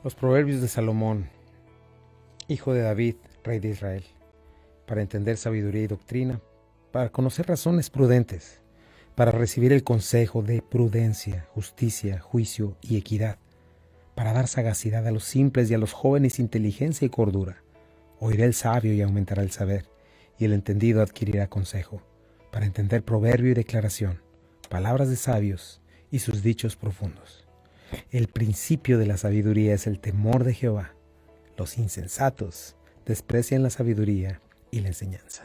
Los proverbios de Salomón, hijo de David, rey de Israel, para entender sabiduría y doctrina, para conocer razones prudentes, para recibir el consejo de prudencia, justicia, juicio y equidad, para dar sagacidad a los simples y a los jóvenes inteligencia y cordura. Oirá el sabio y aumentará el saber, y el entendido adquirirá consejo, para entender proverbio y declaración, palabras de sabios y sus dichos profundos. El principio de la sabiduría es el temor de Jehová. Los insensatos desprecian la sabiduría y la enseñanza.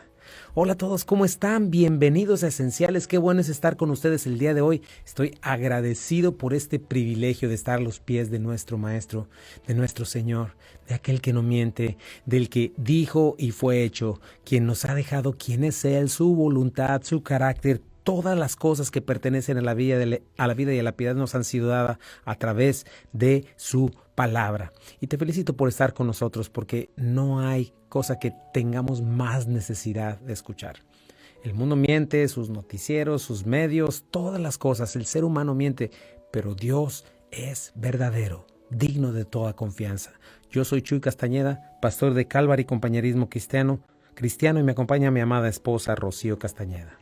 Hola a todos, ¿cómo están? Bienvenidos a Esenciales. Qué bueno es estar con ustedes el día de hoy. Estoy agradecido por este privilegio de estar a los pies de nuestro Maestro, de nuestro Señor, de aquel que no miente, del que dijo y fue hecho, quien nos ha dejado quién es Él, su voluntad, su carácter. Todas las cosas que pertenecen a la vida y a la piedad nos han sido dadas a través de su palabra. Y te felicito por estar con nosotros, porque no hay cosa que tengamos más necesidad de escuchar. El mundo miente, sus noticieros, sus medios, todas las cosas. El ser humano miente, pero Dios es verdadero, digno de toda confianza. Yo soy Chuy Castañeda, pastor de Calvary Compañerismo Cristiano, y me acompaña mi amada esposa Rocío Castañeda.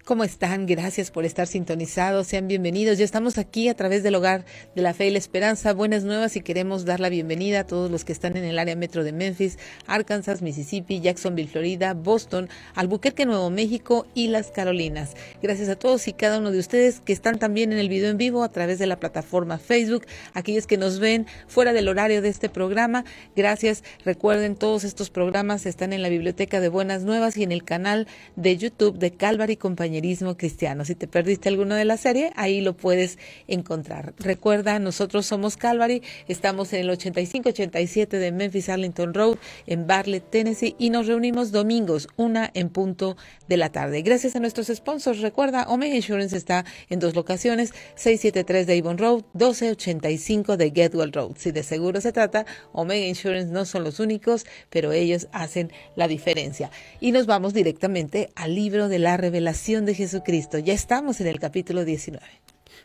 ¿Cómo están? Gracias por estar sintonizados. Sean bienvenidos. Ya estamos aquí a través del Hogar de la Fe y la Esperanza. Buenas nuevas, y queremos dar la bienvenida a todos los que están en el área metro de Memphis, Arkansas, Mississippi, Jacksonville, Florida, Boston, Albuquerque, Nuevo México y las Carolinas. Gracias a todos y cada uno de ustedes que están también en el video en vivo a través de la plataforma Facebook. Aquellos que nos ven fuera del horario de este programa, gracias. Recuerden, todos estos programas están en la biblioteca de Buenas Nuevas y en el canal de YouTube de Calvary Compañerismo Cristiano. Si te perdiste alguno de la serie, ahí lo puedes encontrar. Recuerda, nosotros somos Calvary, estamos en el 8587 de Memphis Arlington Road, en Bartlett, Tennessee, y nos reunimos domingos, 1:00 p.m. Gracias a nuestros sponsors. Recuerda, Omega Insurance está en 2 locaciones, 673 de Avon Road, 1285 de Getwell Road. Si de seguro se trata, Omega Insurance no son los únicos, pero ellos hacen la diferencia. Y nos vamos directamente al libro de la Revelación de Jesucristo. Ya estamos en el capítulo 19.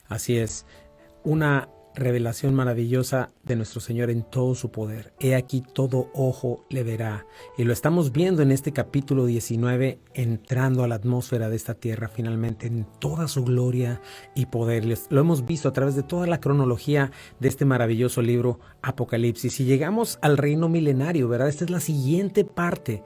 Así es, una revelación maravillosa de nuestro Señor en todo su poder. He aquí todo ojo le verá. Y lo estamos viendo en este capítulo 19, entrando a la atmósfera de esta tierra finalmente en toda su gloria y poder. Lo hemos visto a través de toda la cronología de este maravilloso libro Apocalipsis. Y llegamos al reino milenario, ¿verdad? Esta es la siguiente parte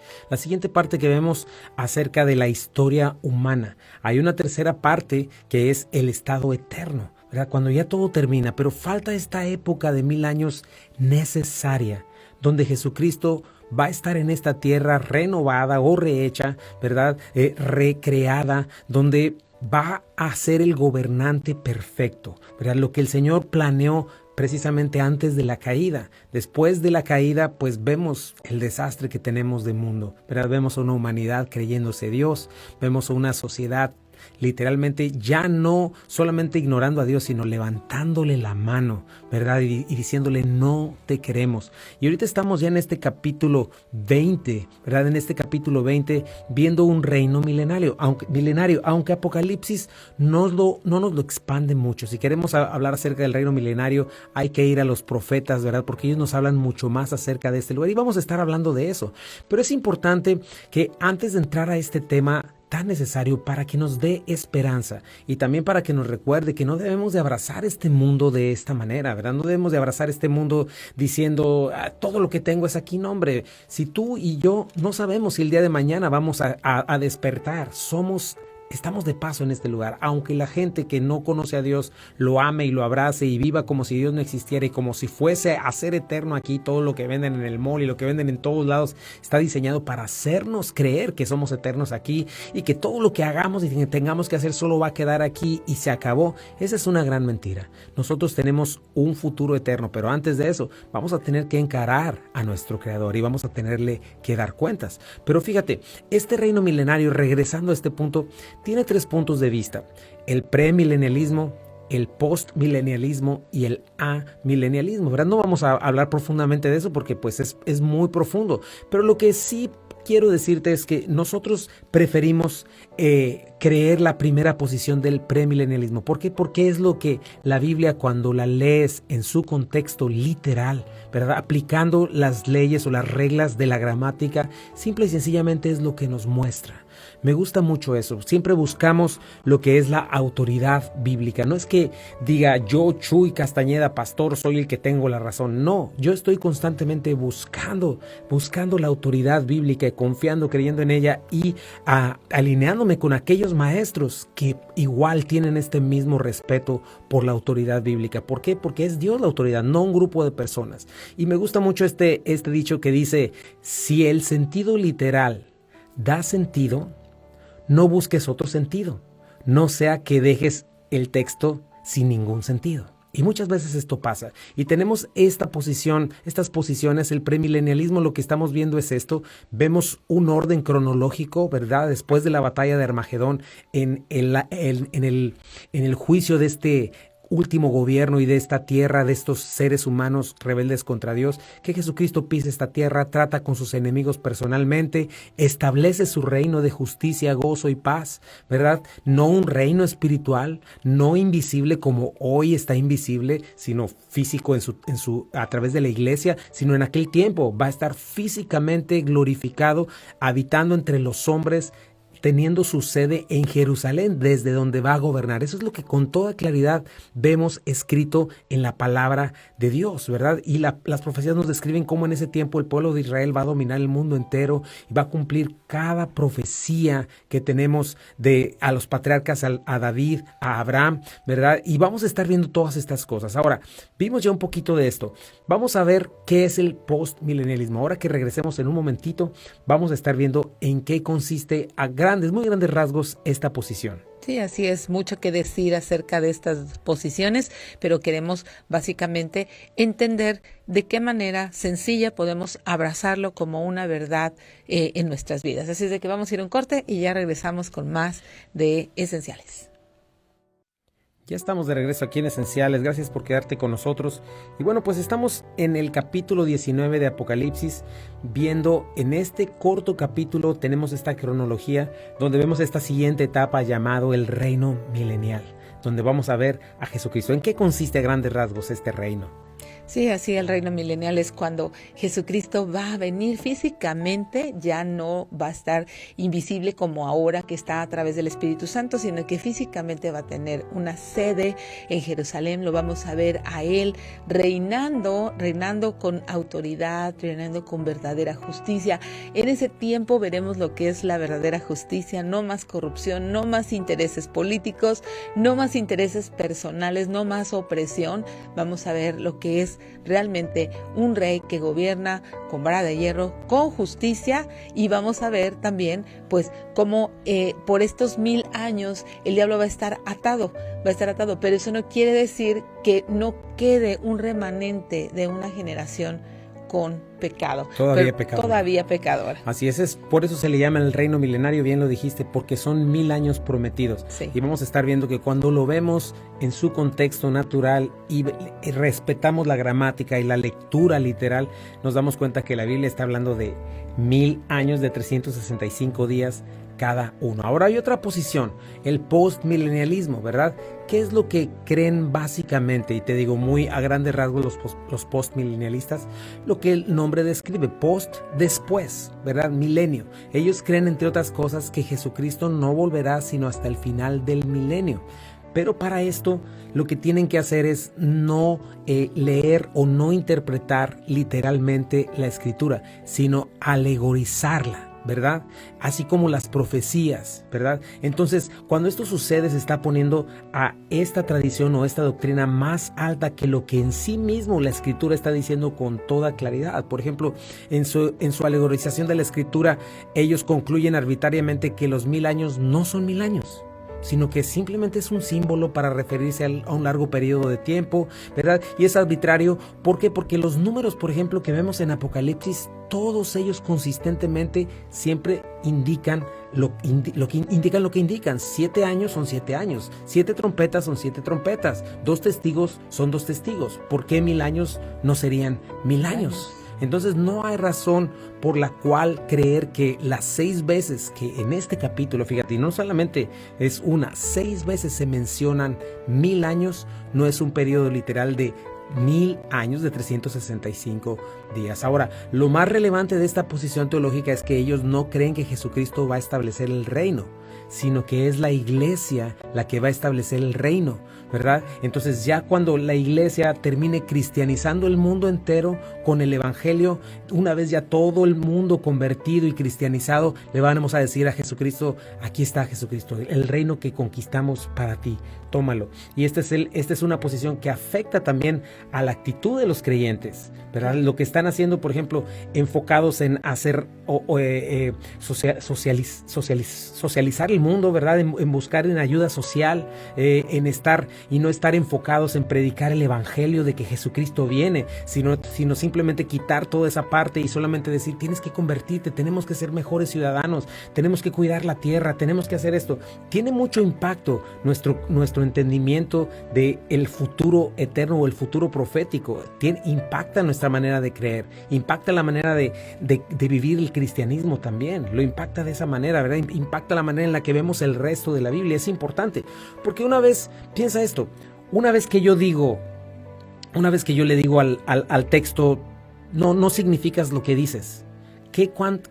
que vemos acerca de la historia humana. Hay una tercera parte que es el estado eterno, ¿verdad? Cuando ya todo termina, pero falta esta época de 1000 años necesaria, donde Jesucristo va a estar en esta tierra renovada o rehecha, ¿verdad? Recreada, donde va a ser el gobernante perfecto, ¿verdad? Lo que el Señor planeó precisamente antes de la caída. Después de la caída, pues vemos el desastre que tenemos de mundo, ¿verdad? Vemos a una humanidad creyéndose Dios, vemos a una sociedad literalmente ya no solamente ignorando a Dios, sino levantándole la mano, ¿verdad? Y diciéndole, no te queremos. Y ahorita estamos ya en este capítulo 20, ¿verdad? En este capítulo 20, viendo un reino milenario, aunque Apocalipsis no nos lo expande mucho. Si queremos hablar acerca del reino milenario, hay que ir a los profetas, ¿verdad? Porque ellos nos hablan mucho más acerca de este lugar, y vamos a estar hablando de eso. Pero es importante que antes de entrar a este tema tan necesario para que nos dé esperanza, y también para que nos recuerde que no debemos de abrazar este mundo de esta manera, ¿verdad? No debemos de abrazar este mundo diciendo, todo lo que tengo es aquí. No, hombre, si tú y yo no sabemos si el día de mañana vamos a despertar, estamos de paso en este lugar. Aunque la gente que no conoce a Dios lo ame y lo abrace y viva como si Dios no existiera y como si fuese a ser eterno aquí, todo lo que venden en el mall y lo que venden en todos lados está diseñado para hacernos creer que somos eternos aquí y que todo lo que hagamos y que tengamos que hacer solo va a quedar aquí y se acabó. Esa es una gran mentira. Nosotros tenemos un futuro eterno, pero antes de eso vamos a tener que encarar a nuestro Creador y vamos a tenerle que dar cuentas. Pero fíjate, este reino milenario, regresando a este punto, tiene 3 puntos de vista: el premilenialismo, el postmilenialismo y el amilenialismo, ¿verdad? No vamos a hablar profundamente de eso porque pues es muy profundo, pero lo que sí quiero decirte es que nosotros preferimos creer la primera posición del premilenialismo. ¿Por qué? Porque es lo que la Biblia, cuando la lees en su contexto literal, ¿verdad?, aplicando las leyes o las reglas de la gramática, simple y sencillamente es lo que nos muestra. Me gusta mucho eso. Siempre buscamos lo que es la autoridad bíblica. No es que diga yo, Chuy Castañeda, pastor, soy el que tengo la razón. No, yo estoy constantemente buscando la autoridad bíblica y confiando, creyendo en ella y alineándome con aquellos maestros que igual tienen este mismo respeto por la autoridad bíblica. ¿Por qué? Porque es Dios la autoridad, no un grupo de personas. Y me gusta mucho este dicho que dice, si el sentido literal da sentido, no busques otro sentido, no sea que dejes el texto sin ningún sentido. Y muchas veces esto pasa. Y tenemos estas posiciones, el premilenialismo, lo que estamos viendo es esto. Vemos un orden cronológico, ¿verdad? Después de la batalla de Armagedón, en el juicio de este último gobierno y de esta tierra, de estos seres humanos rebeldes contra Dios, que Jesucristo pisa esta tierra, trata con sus enemigos personalmente, establece su reino de justicia, gozo y paz, ¿verdad? No un reino espiritual, no invisible como hoy está invisible, sino físico a través de la iglesia, sino en aquel tiempo va a estar físicamente glorificado, habitando entre los hombres, teniendo su sede en Jerusalén, desde donde va a gobernar. Eso es lo que con toda claridad vemos escrito en la palabra de Dios, ¿verdad? Y las profecías nos describen cómo en ese tiempo el pueblo de Israel va a dominar el mundo entero y va a cumplir cada profecía que tenemos a los patriarcas, a David, a Abraham, ¿verdad? Y vamos a estar viendo todas estas cosas. Ahora, vimos ya un poquito de esto. Vamos a ver qué es el postmilenialismo. Ahora que regresemos en un momentito, vamos a estar viendo en qué consiste muy grandes rasgos esta posición. Sí, así es, mucho que decir acerca de estas posiciones, pero queremos básicamente entender de qué manera sencilla podemos abrazarlo como una verdad en nuestras vidas. Así es de que vamos a ir a un corte y ya regresamos con más de Esenciales. Ya estamos de regreso aquí en Esenciales, gracias por quedarte con nosotros. Y bueno, pues estamos en el capítulo 19 de Apocalipsis, viendo en este corto capítulo, tenemos esta cronología, donde vemos esta siguiente etapa llamado el reino milenial, donde vamos a ver a Jesucristo. ¿En qué consiste a grandes rasgos este reino? Sí, así el reino milenial es cuando Jesucristo va a venir físicamente, ya no va a estar invisible como ahora que está a través del Espíritu Santo, sino que físicamente va a tener una sede en Jerusalén, lo vamos a ver a Él reinando con autoridad, reinando con verdadera justicia. En ese tiempo veremos lo que es la verdadera justicia, no más corrupción, no más intereses políticos, no más intereses personales, no más opresión. Vamos a ver lo que es realmente un rey que gobierna con vara de hierro, con justicia, y vamos a ver también pues cómo por estos 1000 años el diablo va a estar atado, pero eso no quiere decir que no quede un remanente de una generación con pecado. Todavía pecadora. Así es, por eso se le llama el reino milenario, bien lo dijiste, porque son 1000 años prometidos. Sí. Y vamos a estar viendo que cuando lo vemos en su contexto natural y respetamos la gramática y la lectura literal, nos damos cuenta que la Biblia está hablando de 1000 años, de 365 días cada uno. Ahora hay otra posición, el postmilenialismo, ¿verdad? ¿Qué es lo que creen básicamente? Y te digo muy a grandes rasgos los postmilenialistas, lo que el nombre describe, post, después, ¿verdad? Milenio. Ellos creen, entre otras cosas, que Jesucristo no volverá sino hasta el final del milenio. Pero para esto lo que tienen que hacer es no leer o no interpretar literalmente la Escritura, sino alegorizarla, ¿verdad? Así como las profecías, ¿verdad? Entonces, cuando esto sucede, se está poniendo a esta tradición o esta doctrina más alta que lo que en sí mismo la Escritura está diciendo con toda claridad. Por ejemplo, en su alegorización de la Escritura, ellos concluyen arbitrariamente que los 1000 años no son 1000 años, sino que simplemente es un símbolo para referirse a un largo periodo de tiempo, ¿verdad? Y es arbitrario, ¿por qué? Porque los números, por ejemplo, que vemos en Apocalipsis, todos ellos consistentemente siempre indican lo que indican. 7 años son 7 años, 7 trompetas son 7 trompetas, 2 testigos son 2 testigos. ¿Por qué 1000 años no serían 1000 años? Entonces no hay razón por la cual creer que las 6 veces que en este capítulo, fíjate, y no solamente es una, 6 veces se mencionan 1000 años, no es un periodo literal de 1000 años, de 365 días. Ahora, lo más relevante de esta posición teológica es que ellos no creen que Jesucristo va a establecer el reino, sino que es la iglesia la que va a establecer el reino, ¿verdad? Entonces ya cuando la iglesia termine cristianizando el mundo entero con el evangelio, una vez ya todo el mundo convertido y cristianizado, le vamos a decir a Jesucristo, aquí está Jesucristo, el reino que conquistamos para ti, tómalo. Y esta es una posición que afecta también a la actitud de los creyentes, ¿verdad? Lo que están haciendo, por ejemplo, enfocados en hacer socializar el mundo, ¿verdad? En buscar en ayuda social, en estar y no estar enfocados en predicar el evangelio de que Jesucristo viene, sino simplemente quitar toda esa parte y solamente decir, tienes que convertirte, tenemos que ser mejores ciudadanos, tenemos que cuidar la tierra, tenemos que hacer esto. Tiene mucho impacto nuestro entendimiento de el futuro eterno o el futuro profético. Impacta nuestra manera de creer, impacta la manera de vivir el cristianismo también, lo impacta de esa manera, ¿verdad? Impacta la manera en la que vemos el resto de la Biblia. Es importante, porque piensa esto, una vez que yo le digo al texto, no significas lo que dices.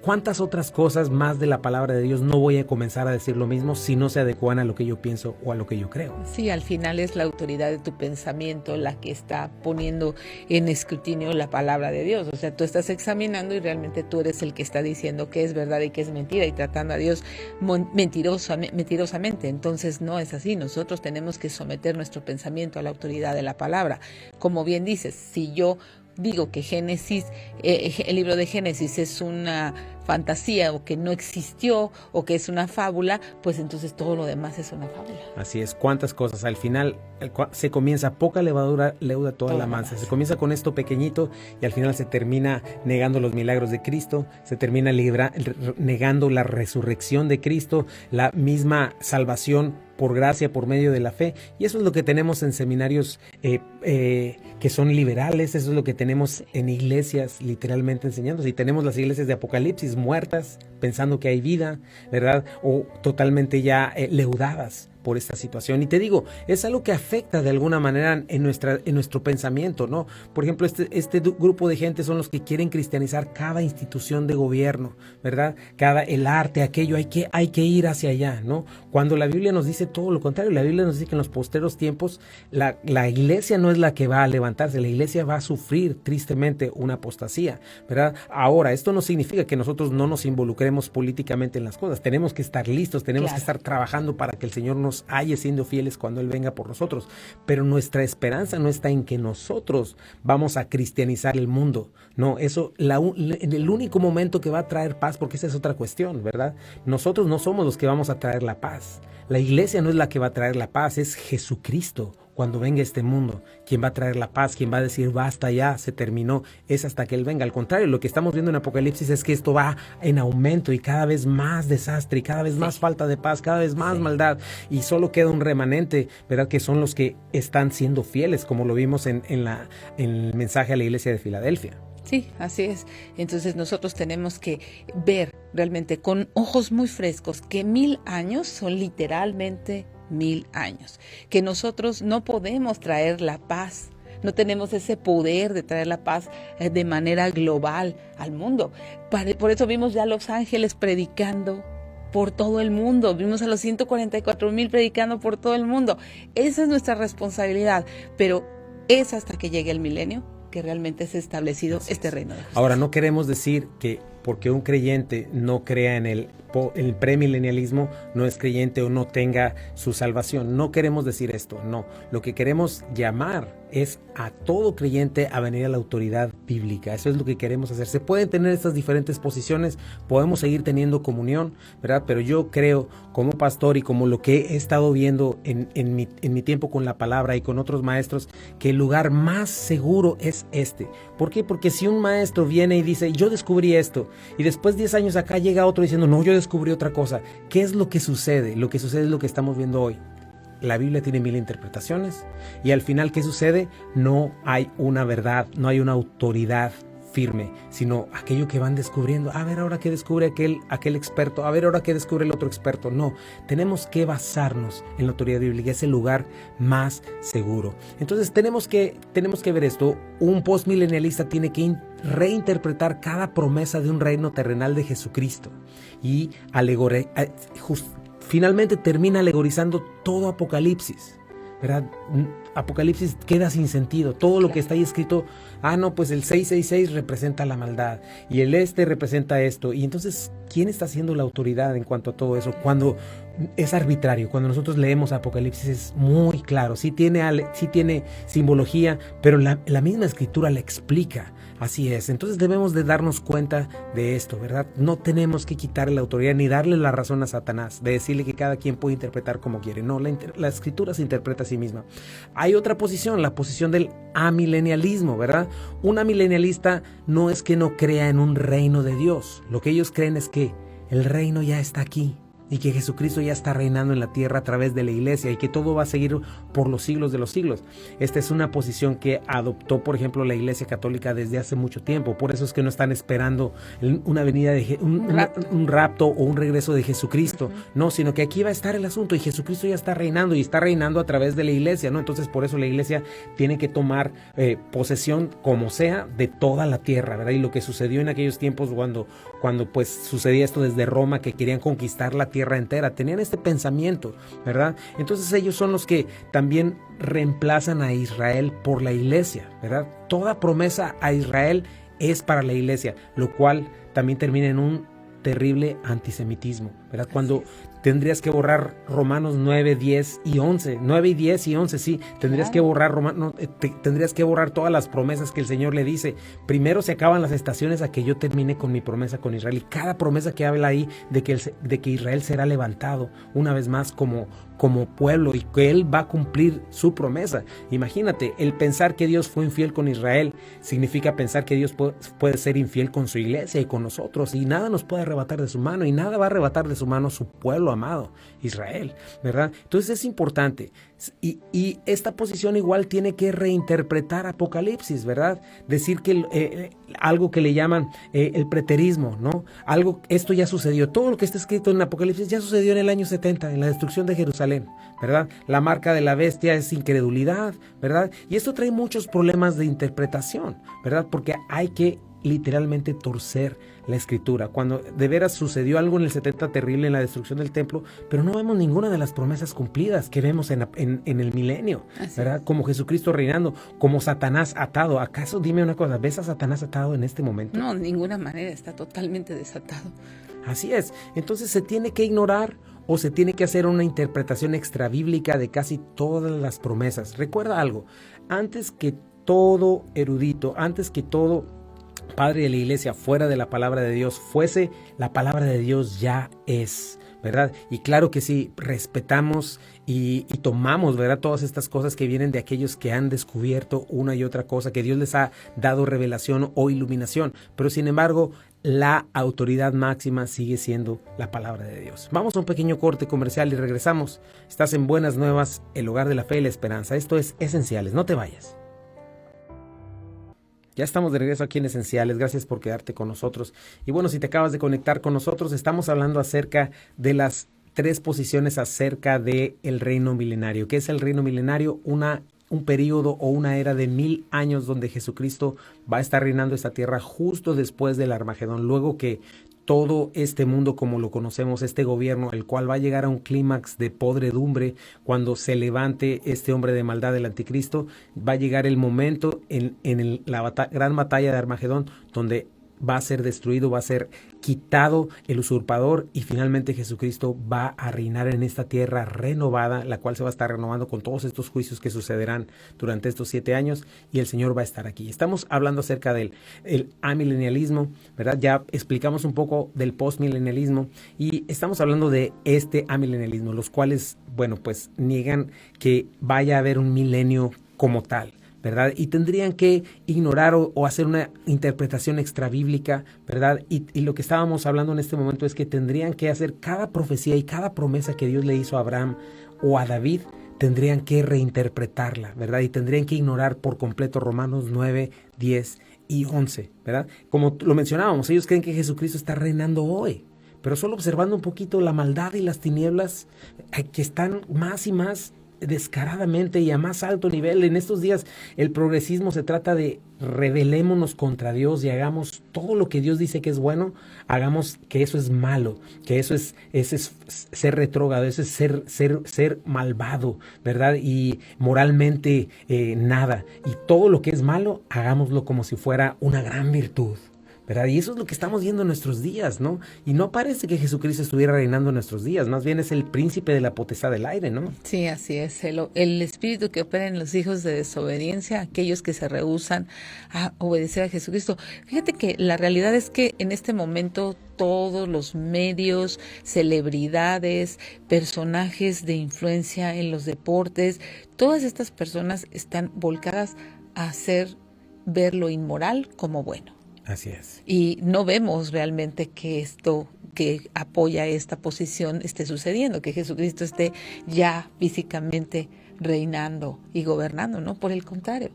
¿Cuántas otras cosas más de la palabra de Dios no voy a comenzar a decir lo mismo si no se adecuan a lo que yo pienso o a lo que yo creo? Sí, al final es la autoridad de tu pensamiento la que está poniendo en escrutinio la palabra de Dios. O sea, tú estás examinando y realmente tú eres el que está diciendo qué es verdad y qué es mentira y tratando a Dios mentirosamente. Entonces no es así. Nosotros tenemos que someter nuestro pensamiento a la autoridad de la palabra. Como bien dices, si yo digo que Génesis, el libro de Génesis es una fantasía o que no existió o que es una fábula, pues entonces todo lo demás es una fábula. Así es, cuántas cosas. Al final se comienza, poca levadura leuda toda la masa. Se comienza con esto pequeñito y al final se termina negando los milagros de Cristo, se termina negando la resurrección de Cristo, la misma salvación por gracia, por medio de la fe. Y eso es lo que tenemos en seminarios que son liberales, eso es lo que tenemos en iglesias literalmente enseñando. Si tenemos las iglesias de Apocalipsis muertas, pensando que hay vida, ¿verdad? O totalmente ya leudadas por esta situación. Y te digo, es algo que afecta de alguna manera en nuestro pensamiento, ¿no? Por ejemplo, este grupo de gente son los que quieren cristianizar cada institución de gobierno, ¿verdad? El arte, aquello, hay que ir hacia allá, ¿no? Cuando la Biblia nos dice todo lo contrario, la Biblia nos dice que en los posteros tiempos la iglesia no es la que va a levantarse, la iglesia va a sufrir tristemente una apostasía, ¿verdad? Ahora, esto no significa que nosotros no nos involucremos políticamente en las cosas, tenemos que estar listos, tenemos que estar trabajando para que el Señor nos halle siendo fieles cuando Él venga por nosotros, pero nuestra esperanza no está en que nosotros vamos a cristianizar el mundo, no, eso en el único momento que va a traer paz, porque esa es otra cuestión, ¿verdad? Nosotros no somos los que vamos a traer la paz, la iglesia no es la que va a traer la paz, es Jesucristo. Cuando venga este mundo, quien va a traer la paz, quien va a decir basta ya, se terminó, es hasta que Él venga. Al contrario, lo que estamos viendo en Apocalipsis es que esto va en aumento y cada vez más desastre y cada vez más falta de paz, cada vez más maldad, y solo queda un remanente, ¿verdad? Que son los que están siendo fieles, como lo vimos en el mensaje a la iglesia de Filadelfia. Sí, así es. Entonces nosotros tenemos que ver realmente con ojos muy frescos que 1000 años son literalmente 1000 años, que nosotros no podemos traer la paz, no tenemos ese poder de traer la paz de manera global al mundo. Por eso vimos ya a los ángeles predicando por todo el mundo, vimos a los 144,000 predicando por todo el mundo. Esa es nuestra responsabilidad, pero es hasta que llegue el milenio que realmente es establecido este reino de justicia. Ahora, no queremos decir que porque un creyente no crea en el premilenialismo, no es creyente o no tenga su salvación. No queremos decir esto, no. Lo que queremos llamar es a todo creyente a venir a la autoridad bíblica. Eso es lo que queremos hacer. Se pueden tener estas diferentes posiciones, podemos seguir teniendo comunión, ¿verdad? Pero yo creo, como pastor y como lo que he estado viendo en mi tiempo con la palabra y con otros maestros, que el lugar más seguro es este. ¿Por qué? Porque si un maestro viene y dice, yo descubrí esto, y después 10 años acá llega otro diciendo, no, yo descubrí otra cosa. ¿Qué es lo que sucede? Lo que sucede es lo que estamos viendo hoy. La Biblia tiene 1000 interpretaciones y al final, ¿qué sucede? No hay una verdad, no hay una autoridad firme, sino aquello que van descubriendo. A ver ahora qué descubre aquel experto, a ver ahora qué descubre el otro experto. No, tenemos que basarnos en la autoridad bíblica, es el lugar más seguro. Entonces tenemos que ver esto. Un postmilenialista tiene que reinterpretar cada promesa de un reino terrenal de Jesucristo y finalmente termina alegorizando todo Apocalipsis, ¿verdad? Apocalipsis queda sin sentido. Todo lo que está ahí escrito, pues el 666 representa la maldad y el representa esto. Y entonces, ¿quién está haciendo la autoridad en cuanto a todo eso? Cuando es arbitrario, cuando nosotros leemos Apocalipsis es muy claro. Sí tiene simbología, pero la misma escritura la explica. Así es, entonces debemos de darnos cuenta de esto, ¿verdad? No tenemos que quitarle la autoridad ni darle la razón a Satanás, de decirle que cada quien puede interpretar como quiere. No, la escritura se interpreta a sí misma. Hay otra posición, la posición del amilenialismo, ¿verdad? Un amilenialista no es que no crea en un reino de Dios. Lo que ellos creen es que el reino ya está aquí y que Jesucristo ya está reinando en la tierra a través de la iglesia y que todo va a seguir por los siglos de los siglos. Esta es una posición que adoptó, por ejemplo, la Iglesia Católica desde hace mucho tiempo. Por eso es que no están esperando una venida de un rapto o un regreso de Jesucristo. No, sino que aquí va a estar el asunto y Jesucristo ya está reinando y está reinando a través de la iglesia, ¿no? Entonces, por eso la iglesia tiene que tomar posesión, como sea, de toda la tierra, ¿verdad? Y lo que sucedió en aquellos tiempos cuando pues sucedía esto desde Roma, que querían conquistar la tierra entera, tenían este pensamiento, ¿verdad? Entonces ellos son los que también reemplazan a Israel por la iglesia, ¿verdad? Toda promesa a Israel es para la iglesia, lo cual también termina en un terrible antisemitismo, ¿verdad? Cuando tendrías que borrar Romanos 9, 10 y 11. 9 y 10 y 11, sí. Tendrías que borrar tendrías que borrar todas las promesas que el Señor le dice. Primero se acaban las estaciones a que yo termine con mi promesa con Israel. Y cada promesa que habla ahí de que Israel será levantado una vez más como pueblo y que Él va a cumplir su promesa. Imagínate, el pensar que Dios fue infiel con Israel significa pensar que Dios puede ser infiel con su iglesia y con nosotros, y nada nos puede arrebatar de su mano y nada va a arrebatar de su mano su pueblo amado, Israel, ¿verdad? Entonces es importante. Y esta posición igual tiene que reinterpretar Apocalipsis, ¿verdad? Decir que algo que le llaman el preterismo, ¿no? Esto ya sucedió. Todo lo que está escrito en Apocalipsis ya sucedió en el año 70, en la destrucción de Jerusalén, ¿verdad? La marca de la bestia es incredulidad, ¿verdad? Y esto trae muchos problemas de interpretación, ¿verdad? Porque hay que literalmente torcer la escritura. Cuando de veras sucedió algo en el 70 terrible, en la destrucción del templo, pero no vemos ninguna de las promesas cumplidas que vemos en el milenio, ¿verdad? Como Jesucristo reinando, como Satanás atado. ¿Acaso, dime una cosa, ves a Satanás atado en este momento? No, de ninguna manera, está totalmente desatado. Así es. Entonces se tiene que ignorar o se tiene que hacer una interpretación extrabíblica de casi todas las promesas. Recuerda algo, antes que todo erudito, antes que todo padre de la iglesia fuera de la palabra de Dios fuese, la palabra de Dios ya es, ¿verdad? Y claro que sí, respetamos y tomamos, ¿verdad? Todas estas cosas que vienen de aquellos que han descubierto una y otra cosa, que Dios les ha dado revelación o iluminación, pero sin embargo, la autoridad máxima sigue siendo la palabra de Dios. Vamos a un pequeño corte comercial y regresamos. Estás en Buenas Nuevas, el hogar de la fe y la esperanza. Esto es Esenciales, no te vayas. Ya estamos de regreso aquí en Esenciales, gracias por quedarte con nosotros. Y bueno, si te acabas de conectar con nosotros, estamos hablando acerca de las 3 posiciones acerca del reino milenario. ¿Qué es el reino milenario? Un periodo o una era de 1000 años donde Jesucristo va a estar reinando esta tierra justo después del Armagedón, luego que todo este mundo como lo conocemos, este gobierno, el cual va a llegar a un clímax de podredumbre cuando se levante este hombre de maldad del anticristo, va a llegar el momento en la gran batalla de Armagedón donde va a ser destruido, va a ser quitado el usurpador y finalmente Jesucristo va a reinar en esta tierra renovada, la cual se va a estar renovando con todos estos juicios que sucederán durante estos 7 años y el Señor va a estar aquí. Estamos hablando acerca del amilenialismo, ¿verdad? Ya explicamos un poco del postmilenialismo y estamos hablando de este amilenialismo, los cuales, bueno, pues niegan que vaya a haber un milenio como tal, ¿verdad? Y tendrían que ignorar o hacer una interpretación extrabíblica, ¿verdad? Y lo que estábamos hablando en este momento es que tendrían que hacer cada profecía y cada promesa que Dios le hizo a Abraham o a David, tendrían que reinterpretarla, ¿verdad? Y tendrían que ignorar por completo Romanos 9, 10 y 11, ¿verdad? Como lo mencionábamos, ellos creen que Jesucristo está reinando hoy, pero solo observando un poquito la maldad y las tinieblas que están más y más descaradamente y a más alto nivel. En estos días el progresismo se trata de rebelémonos contra Dios y hagamos todo lo que Dios dice que es bueno, hagamos que eso es malo, que eso es ser retrógrado, eso es ser malvado, ¿verdad? Y moralmente nada. Y todo lo que es malo, hagámoslo como si fuera una gran virtud, ¿verdad? Y eso es lo que estamos viendo en nuestros días, ¿no? Y no parece que Jesucristo estuviera reinando en nuestros días, más bien es el príncipe de la potestad del aire, ¿no? Sí, así es. El espíritu que opera en los hijos de desobediencia, aquellos que se rehúsan a obedecer a Jesucristo. Fíjate que la realidad es que en este momento todos los medios, celebridades, personajes de influencia en los deportes, todas estas personas están volcadas a hacer ver lo inmoral como bueno. Así es. Y no vemos realmente que esto que apoya esta posición esté sucediendo, que Jesucristo esté ya físicamente reinando y gobernando, ¿no? Por el contrario,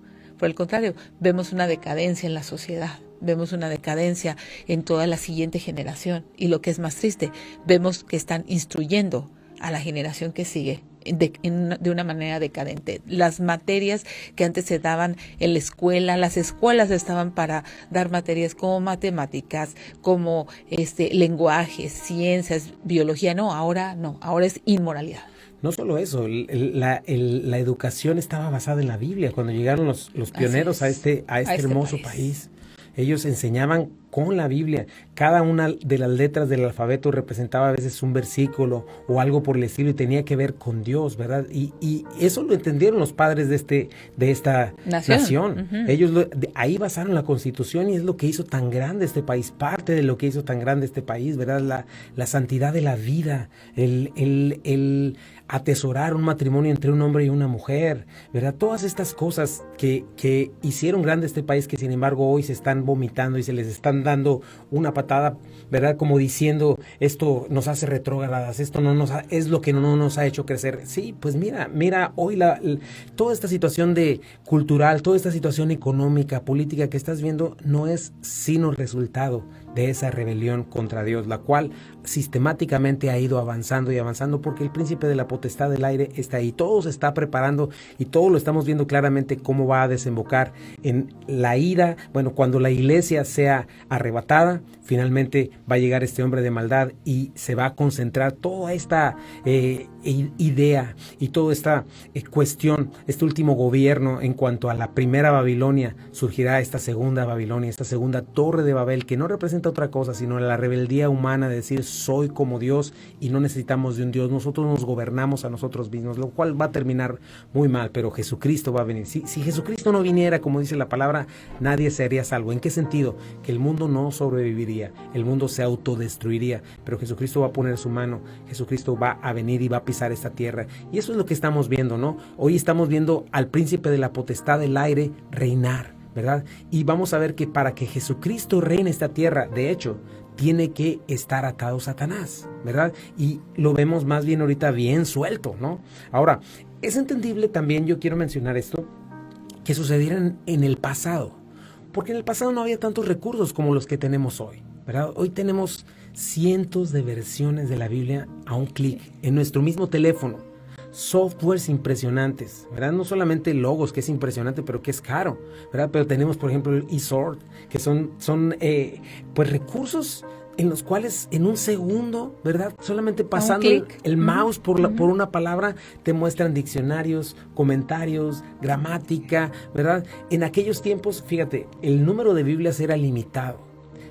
vemos una decadencia en la sociedad, vemos una decadencia en toda la siguiente generación y lo que es más triste, vemos que están instruyendo a la generación que sigue de una manera decadente. Las materias que antes se daban en la escuela, las escuelas estaban para dar materias como matemáticas, como lenguaje, ciencias, biología. No, ahora es inmoralidad. No solo eso, la educación estaba basada en la Biblia. Cuando llegaron los pioneros a este hermoso país, ellos enseñaban con la Biblia. Cada una de las letras del alfabeto representaba a veces un versículo o algo por el estilo y tenía que ver con Dios, ¿verdad? Y eso lo entendieron los padres de esta nación. Uh-huh. Ellos ahí basaron la Constitución y es lo que hizo tan grande este país, parte de lo que hizo tan grande este país, ¿verdad? La santidad de la vida, el atesorar un matrimonio entre un hombre y una mujer, ¿verdad? Todas estas cosas que hicieron grande este país, que sin embargo hoy se están vomitando y se les están dando una patada, ¿verdad? Como diciendo, esto nos hace retrógradas, esto es lo que no nos ha hecho crecer. Sí, pues mira hoy toda esta situación cultural, toda esta situación económica, política que estás viendo no es sino resultado de esa rebelión contra Dios, la cual sistemáticamente ha ido avanzando y avanzando porque el príncipe de la potestad del aire está ahí. Todo se está preparando y todo lo estamos viendo claramente cómo va a desembocar en la ira. Bueno, cuando la iglesia sea arrebatada, finalmente va a llegar este hombre de maldad y se va a concentrar toda esta idea y toda esta cuestión, este último gobierno en cuanto a la primera Babilonia. Surgirá esta segunda Babilonia, esta segunda torre de Babel, que no representa otra cosa sino la rebeldía humana de decir soy como Dios y no necesitamos de un Dios, nosotros nos gobernamos a nosotros mismos, lo cual va a terminar muy mal, pero Jesucristo va a venir. Si Jesucristo no viniera, como dice la palabra, nadie sería salvo. ¿En qué sentido? Que el mundo no sobreviviría, el mundo se autodestruiría, pero Jesucristo va a poner su mano, Jesucristo va a venir y va a pisar esta tierra, y eso es lo que estamos viendo, ¿no? Hoy estamos viendo al príncipe de la potestad del aire reinar, ¿verdad? Y vamos a ver que para que Jesucristo reine esta tierra, de hecho, tiene que estar atado Satanás, ¿verdad? Y lo vemos más bien ahorita bien suelto, ¿no? Ahora, es entendible también, yo quiero mencionar esto, que sucediera en el pasado, porque en el pasado no había tantos recursos como los que tenemos hoy, ¿verdad? Hoy tenemos cientos de versiones de la Biblia a un clic en nuestro mismo teléfono. Softwares impresionantes, ¿verdad? No solamente logos, que es impresionante, pero que es caro, ¿verdad? Pero tenemos, por ejemplo, el eSword, que son pues recursos en los cuales en un segundo, ¿verdad? Solamente pasando el mouse por una palabra, te muestran diccionarios, comentarios, gramática, ¿verdad? En aquellos tiempos, fíjate, el número de Biblias era limitado.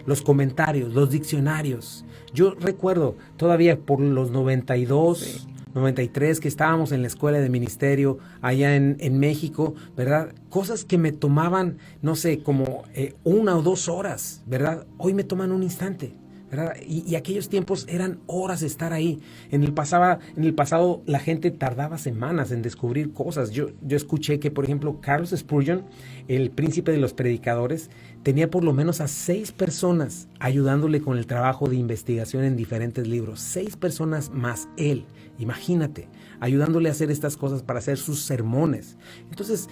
Los comentarios, los diccionarios. Yo recuerdo todavía por los 92... 93, que estábamos en la escuela de ministerio allá en México, ¿verdad? Cosas que me tomaban, no sé, como 1 o 2 horas, ¿verdad? Hoy me toman un instante, ¿verdad? Y aquellos tiempos eran horas de estar ahí. En el pasado la gente tardaba semanas en descubrir cosas. Yo escuché que, por ejemplo, Charles Spurgeon, el príncipe de los predicadores, tenía por lo menos a 6 personas ayudándole con el trabajo de investigación en diferentes libros. 6 personas más él. Imagínate, ayudándole a hacer estas cosas para hacer sus sermones. Entonces,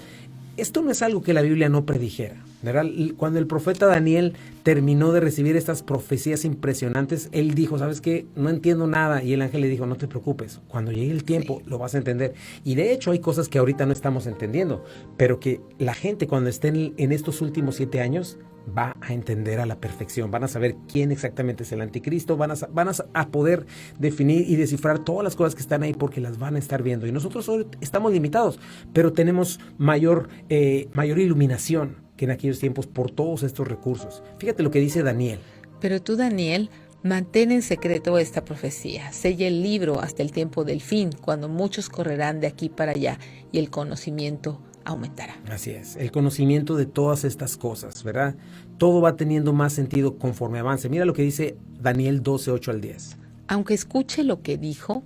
esto no es algo que la Biblia no predijera, ¿verdad? Cuando el profeta Daniel terminó de recibir estas profecías impresionantes, él dijo, ¿sabes qué? No entiendo nada. Y el ángel le dijo, no te preocupes, cuando llegue el tiempo lo vas a entender. Y de hecho hay cosas que ahorita no estamos entendiendo, pero que la gente cuando esté en estos últimos 7 años va a entender a la perfección, van a saber quién exactamente es el anticristo, van a poder definir y descifrar todas las cosas que están ahí porque las van a estar viendo. Y nosotros hoy estamos limitados, pero tenemos mayor iluminación que en aquellos tiempos por todos estos recursos. Fíjate lo que dice Daniel. Pero tú, Daniel, mantén en secreto esta profecía, sella el libro hasta el tiempo del fin, cuando muchos correrán de aquí para allá y el conocimiento aumentará. Así es, el conocimiento de todas estas cosas, ¿verdad? Todo va teniendo más sentido conforme avance. Mira lo que dice Daniel 12, 8 al 10. Aunque escuche lo que dijo,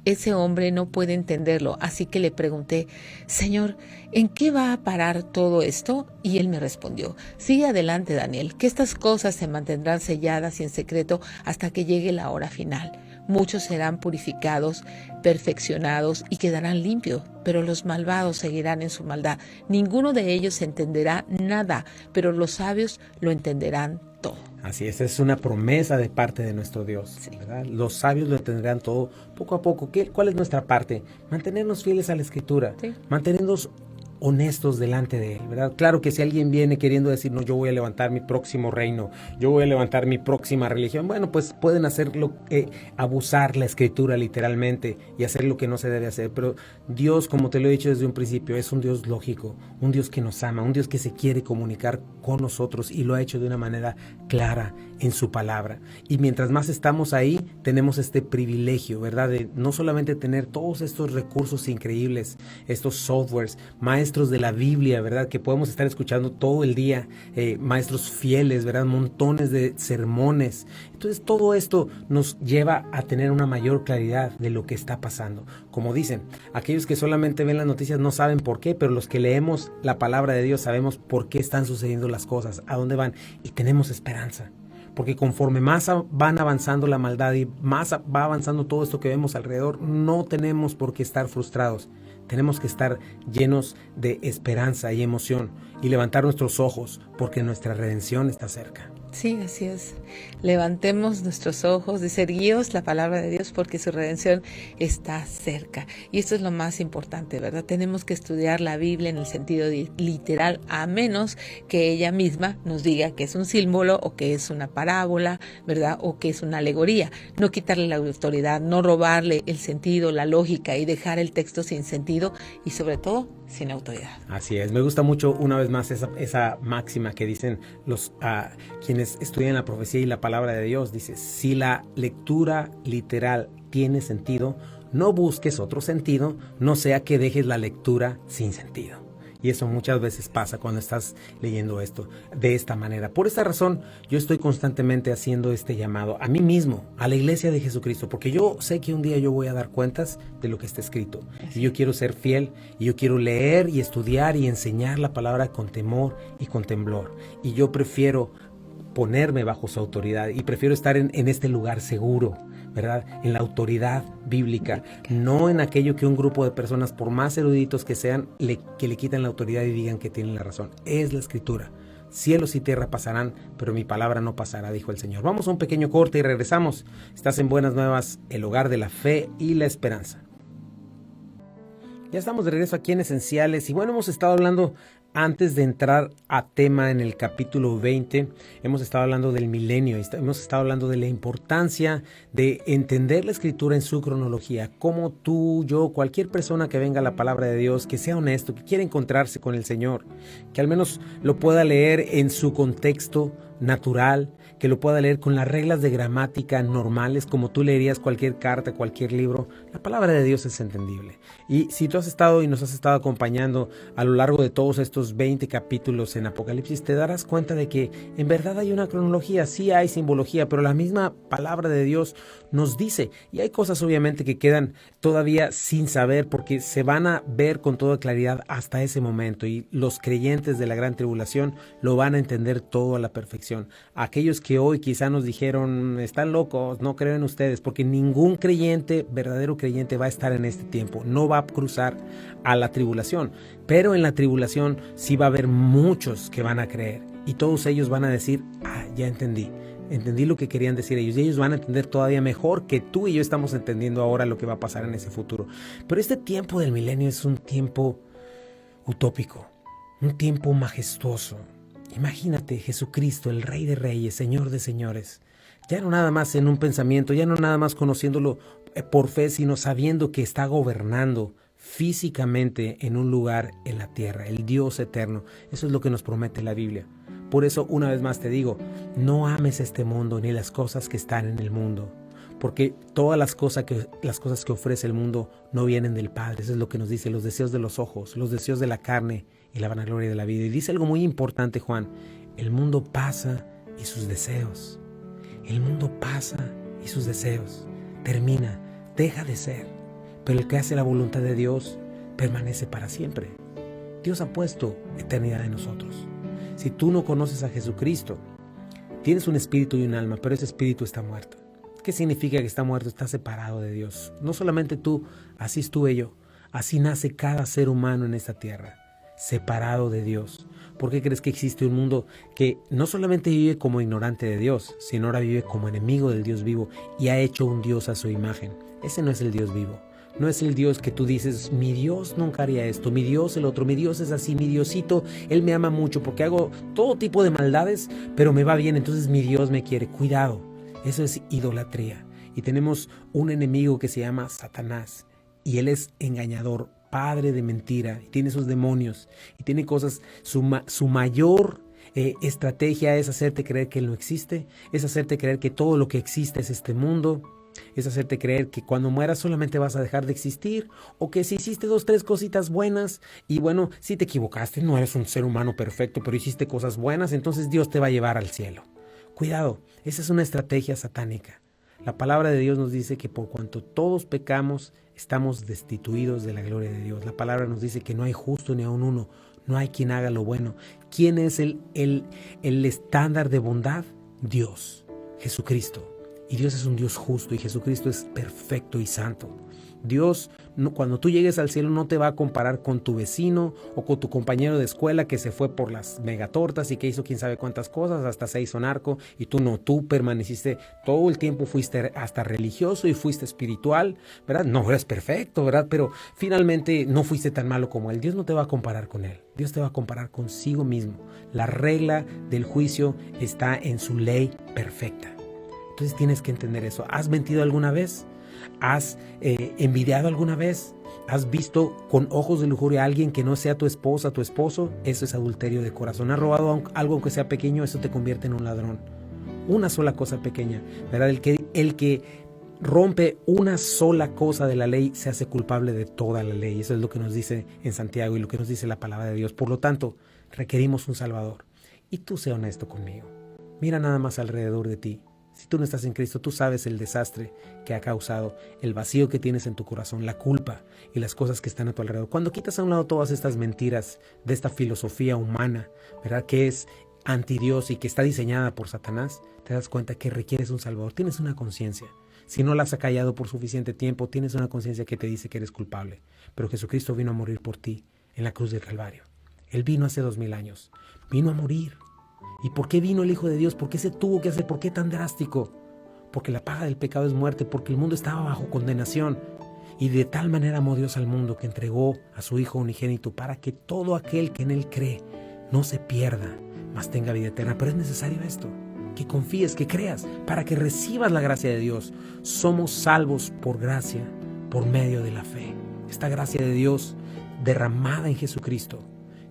ese hombre no puede entenderlo, así que le pregunté, Señor, ¿en qué va a parar todo esto? Y él me respondió, sigue adelante, Daniel, que estas cosas se mantendrán selladas y en secreto hasta que llegue la hora final. Muchos serán purificados, perfeccionados y quedarán limpios, pero los malvados seguirán en su maldad. Ninguno de ellos entenderá nada, pero los sabios lo entenderán todo. Así es una promesa de parte de nuestro Dios, sí, ¿verdad? Los sabios lo entenderán todo poco a poco. ¿Cuál es nuestra parte? Mantenernos fieles a la Escritura, sí, mantenernos honestos delante de Él, ¿verdad? Claro que si alguien viene queriendo decir, no, yo voy a levantar mi próximo reino, yo voy a levantar mi próxima religión, bueno, pues pueden hacerlo, abusar la Escritura literalmente y hacer lo que no se debe hacer, pero Dios, como te lo he dicho desde un principio, es un Dios lógico, un Dios que nos ama, un Dios que se quiere comunicar con nosotros y lo ha hecho de una manera clara en su palabra. Y mientras más estamos ahí, tenemos este privilegio, ¿verdad? De no solamente tener todos estos recursos increíbles, estos softwares, maestros de la Biblia, ¿verdad? Que podemos estar escuchando todo el día, maestros fieles, ¿verdad? Montones de sermones. Entonces todo esto nos lleva a tener una mayor claridad de lo que está pasando. Como dicen, aquellos que solamente ven las noticias no saben por qué, pero los que leemos la palabra de Dios sabemos por qué están sucediendo las cosas, a dónde van y tenemos esperanza. Porque conforme más van avanzando la maldad y más va avanzando todo esto que vemos alrededor, no tenemos por qué estar frustrados. Tenemos que estar llenos de esperanza y emoción y levantar nuestros ojos porque nuestra redención está cerca. Sí, así es. Levantemos nuestros ojos, dice, erguíos la palabra de Dios porque su redención está cerca. Y esto es lo más importante, ¿verdad? Tenemos que estudiar la Biblia en el sentido literal, a menos que ella misma nos diga que es un símbolo o que es una parábola, ¿verdad? O que es una alegoría. No quitarle la autoridad, no robarle el sentido, la lógica y dejar el texto sin sentido y sobre todo sin autoridad. Así es. Me gusta mucho una vez más esa máxima que dicen los quienes estudian la profecía y la palabra de Dios. Dice, si la lectura literal tiene sentido, no busques otro sentido, no sea que dejes la lectura sin sentido. Y eso muchas veces pasa cuando estás leyendo esto de esta manera. Por esta razón, yo estoy constantemente haciendo este llamado a mí mismo, a la iglesia de Jesucristo, porque yo sé que un día yo voy a dar cuentas de lo que está escrito. Y yo quiero ser fiel, y yo quiero leer y estudiar y enseñar la palabra con temor y con temblor. Y yo prefiero ponerme bajo su autoridad y prefiero estar en este lugar seguro, ¿verdad? En la autoridad bíblica, no en aquello que un grupo de personas, por más eruditos que sean, que le quitan la autoridad y digan que tienen la razón. Es la Escritura. Cielos y tierra pasarán, pero mi palabra no pasará, dijo el Señor. Vamos a un pequeño corte y regresamos. Estás en Buenas Nuevas, el hogar de la fe y la esperanza. Ya estamos de regreso aquí en Esenciales y bueno, hemos estado hablando antes de entrar a tema en el capítulo 20, hemos estado hablando del milenio, hemos estado hablando de la importancia de entender la Escritura en su cronología, como tú, yo, cualquier persona que venga a la palabra de Dios, que sea honesto, que quiera encontrarse con el Señor, que al menos lo pueda leer en su contexto natural, que lo pueda leer con las reglas de gramática normales, como tú leerías cualquier carta, cualquier libro. La palabra de Dios es entendible. Y si tú has estado y nos has estado acompañando a lo largo de todos estos 20 capítulos en Apocalipsis, te darás cuenta de que en verdad hay una cronología, sí hay simbología, pero la misma palabra de Dios nos dice, y hay cosas obviamente que quedan todavía sin saber porque se van a ver con toda claridad hasta ese momento, y los creyentes de la gran tribulación lo van a entender todo a la perfección. Aquellos aquellos que hoy quizá nos dijeron, están locos, no creo en ustedes, porque ningún creyente, verdadero creyente, va a estar en este tiempo, no va a cruzar a la tribulación, pero en la tribulación sí va a haber muchos que van a creer, y todos ellos van a decir, ya entendí lo que querían decir ellos, y ellos van a entender todavía mejor que tú y yo estamos entendiendo ahora lo que va a pasar en ese futuro. Pero este tiempo del milenio es un tiempo utópico, un tiempo majestuoso. Imagínate Jesucristo, el Rey de Reyes, Señor de Señores, ya no nada más en un pensamiento, ya no nada más conociéndolo por fe, sino sabiendo que está gobernando físicamente en un lugar en la tierra, el Dios eterno. Eso es lo que nos promete la Biblia. Por eso, una vez más te digo, no ames este mundo ni las cosas que están en el mundo, porque todas las cosas que ofrece el mundo no vienen del Padre. Eso es lo que nos dice: los deseos de los ojos, los deseos de la carne y la vanagloria de la vida. Y dice algo muy importante Juan: el mundo pasa y sus deseos. El mundo pasa y sus deseos. Termina, deja de ser. Pero el que hace la voluntad de Dios permanece para siempre. Dios ha puesto eternidad en nosotros. Si tú no conoces a Jesucristo, tienes un espíritu y un alma, pero ese espíritu está muerto. ¿Qué significa que está muerto? Está separado de Dios. No solamente tú, así estuve yo. Así nace cada ser humano en esta tierra, separado de Dios. ¿Por qué crees que existe un mundo que no solamente vive como ignorante de Dios, sino ahora vive como enemigo del Dios vivo y ha hecho un Dios a su imagen? Ese no es el Dios vivo. No es el Dios que tú dices, mi Dios nunca haría esto, mi Dios el otro, mi Dios es así, mi Diosito, Él me ama mucho porque hago todo tipo de maldades, pero me va bien, entonces mi Dios me quiere. Cuidado, eso es idolatría. Y tenemos un enemigo que se llama Satanás, y él es engañador, padre de mentira, y tiene sus demonios, y tiene cosas, su mayor estrategia es hacerte creer que Él no existe, es hacerte creer que todo lo que existe es este mundo, es hacerte creer que cuando mueras solamente vas a dejar de existir, o que si hiciste 2, 3 cositas buenas, y bueno, si te equivocaste, no eres un ser humano perfecto, pero hiciste cosas buenas, entonces Dios te va a llevar al cielo. Cuidado, esa es una estrategia satánica. La palabra de Dios nos dice que por cuanto todos pecamos, estamos destituidos de la gloria de Dios. La palabra nos dice que no hay justo ni aun uno, no hay quien haga lo bueno. ¿Quién es el estándar de bondad? Dios, Jesucristo. Y Dios es un Dios justo y Jesucristo es perfecto y santo. Dios, cuando tú llegues al cielo, no te va a comparar con tu vecino o con tu compañero de escuela que se fue por las megatortas y que hizo quién sabe cuántas cosas, hasta se hizo narco, y tú no, tú permaneciste todo el tiempo, fuiste hasta religioso y fuiste espiritual, ¿verdad? No eres perfecto, ¿verdad? Pero finalmente no fuiste tan malo como él. Dios no te va a comparar con él, Dios te va a comparar consigo mismo. La regla del juicio está en su ley perfecta. Entonces tienes que entender eso. ¿Has mentido alguna vez? ¿Has envidiado alguna vez? ¿Has visto con ojos de lujuria a alguien que no sea tu esposa, tu esposo? Eso es adulterio de corazón. ¿Has robado algo que sea pequeño? Eso te convierte en un ladrón. Una sola cosa pequeña, ¿verdad? El que rompe una sola cosa de la ley se hace culpable de toda la ley. Eso es lo que nos dice en Santiago y lo que nos dice la palabra de Dios. Por lo tanto, requerimos un Salvador. Y tú sé honesto conmigo. Mira nada más alrededor de ti. Si tú no estás en Cristo, tú sabes el desastre que ha causado, el vacío que tienes en tu corazón, la culpa y las cosas que están a tu alrededor. Cuando quitas a un lado todas estas mentiras de esta filosofía humana, ¿verdad?, que es anti Dios y que está diseñada por Satanás, te das cuenta que requieres un Salvador. Tienes una conciencia. Si no la has acallado por suficiente tiempo, tienes una conciencia que te dice que eres culpable. Pero Jesucristo vino a morir por ti en la cruz del Calvario. Él vino hace 2000 años. Vino a morir. ¿Y por qué vino el Hijo de Dios? ¿Por qué se tuvo que hacer? ¿Por qué tan drástico? Porque la paga del pecado es muerte, porque el mundo estaba bajo condenación. Y de tal manera amó Dios al mundo que entregó a su Hijo unigénito para que todo aquel que en Él cree no se pierda, mas tenga vida eterna. Pero es necesario esto, que confíes, que creas, para que recibas la gracia de Dios. Somos salvos por gracia, por medio de la fe. Esta gracia de Dios derramada en Jesucristo.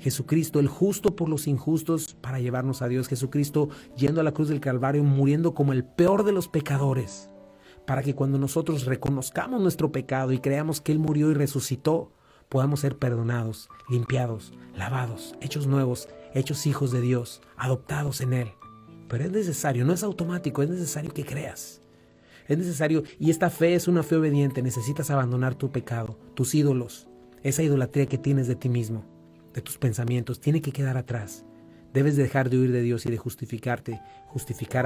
Jesucristo, el justo por los injustos, para llevarnos a Dios. Jesucristo yendo a la cruz del Calvario, muriendo como el peor de los pecadores, para que cuando nosotros reconozcamos nuestro pecado y creamos que Él murió y resucitó, podamos ser perdonados, limpiados, lavados, hechos nuevos, hechos hijos de Dios, adoptados en Él. Pero es necesario, no es automático, es necesario que creas. Es necesario, y esta fe es una fe obediente. Necesitas abandonar tu pecado, tus ídolos, esa idolatría que tienes de ti mismo, de tus pensamientos, tiene que quedar atrás. Debes dejar de huir de Dios y de justificar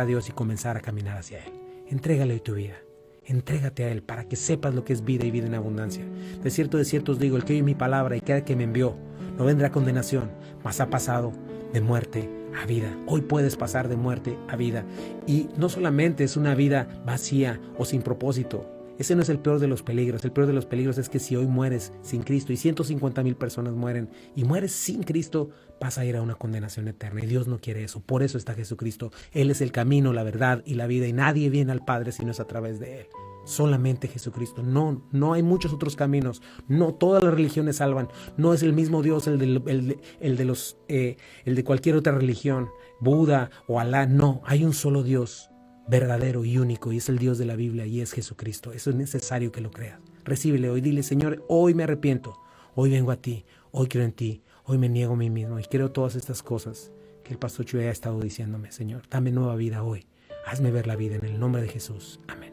a Dios y comenzar a caminar hacia Él. Entrégale hoy tu vida. Entrégate a Él para que sepas lo que es vida y vida en abundancia. De cierto os digo, el que oye mi palabra y queda que me envió, no vendrá a condenación, mas ha pasado de muerte a vida. Hoy puedes pasar de muerte a vida. Y no solamente es una vida vacía o sin propósito. Ese no es el peor de los peligros. El peor de los peligros es que si hoy mueres sin Cristo y 150,000 personas mueren y mueres sin Cristo, vas a ir a una condenación eterna. Y Dios no quiere eso. Por eso está Jesucristo. Él es el camino, la verdad y la vida. Y nadie viene al Padre si no es a través de Él. Solamente Jesucristo. No hay muchos otros caminos. No todas las religiones salvan. No es el mismo Dios el de cualquier otra religión, Buda o Alá. No, hay un solo Dios verdadero y único, y es el Dios de la Biblia, y es Jesucristo. Eso es necesario que lo creas. Recíbele hoy, dile: Señor, hoy me arrepiento, hoy vengo a ti, hoy creo en ti, hoy me niego a mí mismo y creo todas estas cosas que el pastor Chuy ha estado diciéndome. Señor, dame nueva vida hoy, hazme ver la vida en el nombre de Jesús. Amén.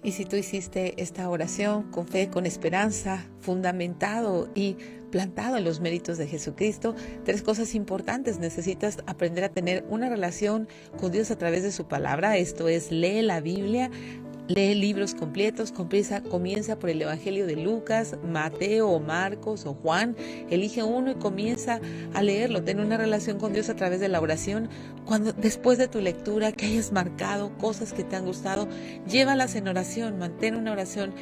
Y si tú hiciste esta oración con fe, con esperanza, fundamentado y plantado en los méritos de Jesucristo, 3 cosas importantes. Necesitas aprender a tener una relación con Dios a través de su palabra. Esto es, lee la Biblia, lee libros completos, comienza por el Evangelio de Lucas, Mateo o Marcos o Juan. Elige uno y comienza a leerlo. Ten una relación con Dios a través de la oración. Después de tu lectura, que hayas marcado cosas que te han gustado, llévalas en oración. Mantén una oración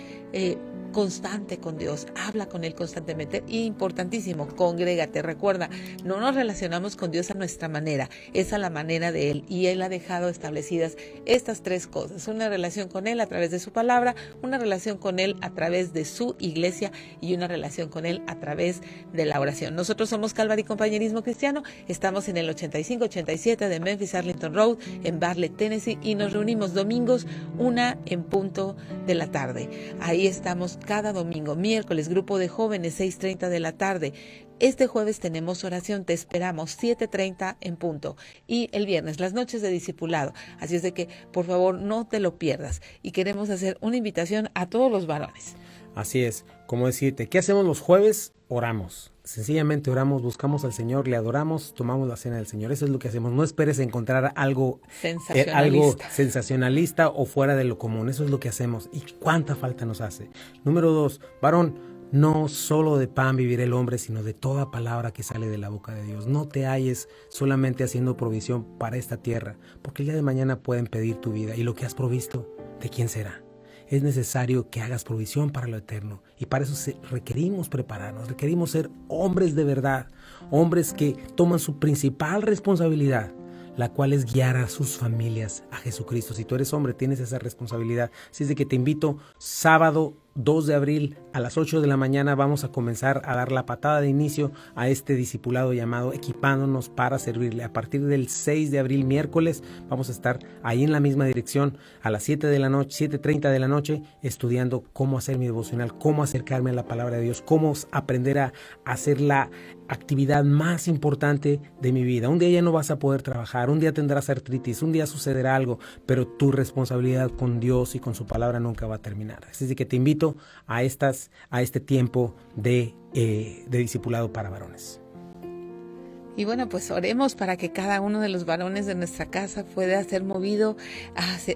constante con Dios, habla con Él constantemente. Y importantísimo, congrégate. Recuerda, no nos relacionamos con Dios a nuestra manera, es a la manera de Él, y Él ha dejado establecidas estas 3 cosas: una relación con Él a través de su palabra, una relación con Él a través de su iglesia y una relación con Él a través de la oración. Nosotros somos Calvary Compañerismo Cristiano, estamos en el 8587 de Memphis Arlington Road en Bartlett, Tennessee, y nos reunimos domingos 1 en punto de la tarde. Ahí estamos cada domingo. Miércoles, grupo de jóvenes, 6:30 de la tarde. Este jueves tenemos oración, te esperamos, 7:30 en punto. Y el viernes, las noches de discipulado. Así es de que, por favor, no te lo pierdas. Y queremos hacer una invitación a todos los varones. Así es, como decirte, ¿qué hacemos los jueves? Oramos. Sencillamente oramos, buscamos al Señor, le adoramos, tomamos la cena del Señor. Eso es lo que hacemos. No esperes encontrar algo sensacionalista o fuera de lo común. Eso es lo que hacemos. ¿Y cuánta falta nos hace? Número 2, varón, no solo de pan vivirá el hombre, sino de toda palabra que sale de la boca de Dios. No te halles solamente haciendo provisión para esta tierra, porque el día de mañana pueden pedir tu vida. Y lo que has provisto, ¿de quién será? Es necesario que hagas provisión para lo eterno, y para eso requerimos prepararnos, requerimos ser hombres de verdad, hombres que toman su principal responsabilidad, la cual es guiar a sus familias a Jesucristo. Si tú eres hombre, tienes esa responsabilidad. Así es de que te invito, sábado 2 de abril a las 8 de la mañana vamos a comenzar a dar la patada de inicio a este discipulado llamado Equipándonos para Servirle. A partir del 6 de abril, miércoles, vamos a estar ahí en la misma dirección a las 7:30 de la noche, estudiando cómo hacer mi devocional, cómo acercarme a la palabra de Dios, cómo aprender a hacer la actividad más importante de mi vida. Un día ya no vas a poder trabajar, un día tendrás artritis, un día sucederá algo, pero tu responsabilidad con Dios y con su palabra nunca va a terminar. Así es que te invito a este tiempo de discipulado para varones. Y bueno, pues oremos para que cada uno de los varones de nuestra casa pueda ser movido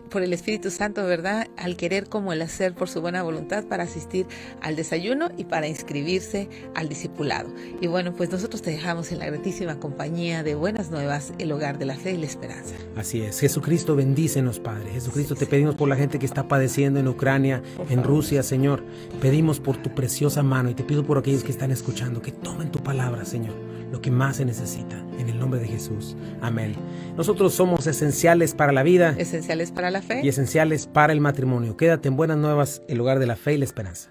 por el Espíritu Santo, ¿verdad? Al querer como el hacer, por su buena voluntad, para asistir al desayuno y para inscribirse al discipulado. Y bueno, pues nosotros te dejamos en la gratísima compañía de Buenas Nuevas, el hogar de la fe y la esperanza. Así es. Jesucristo, bendícenos, Padre. Jesucristo, te pedimos por la gente que está padeciendo en Ucrania, en Rusia, Señor. Pedimos por tu preciosa mano, y te pido por aquellos que están escuchando, que tomen tu palabra, Señor, lo que más se necesita, en el nombre de Jesús. Amén. Nosotros somos esenciales para la vida, esenciales para la fe y esenciales para el matrimonio. Quédate en Buenas Nuevas, el hogar de la fe y la esperanza.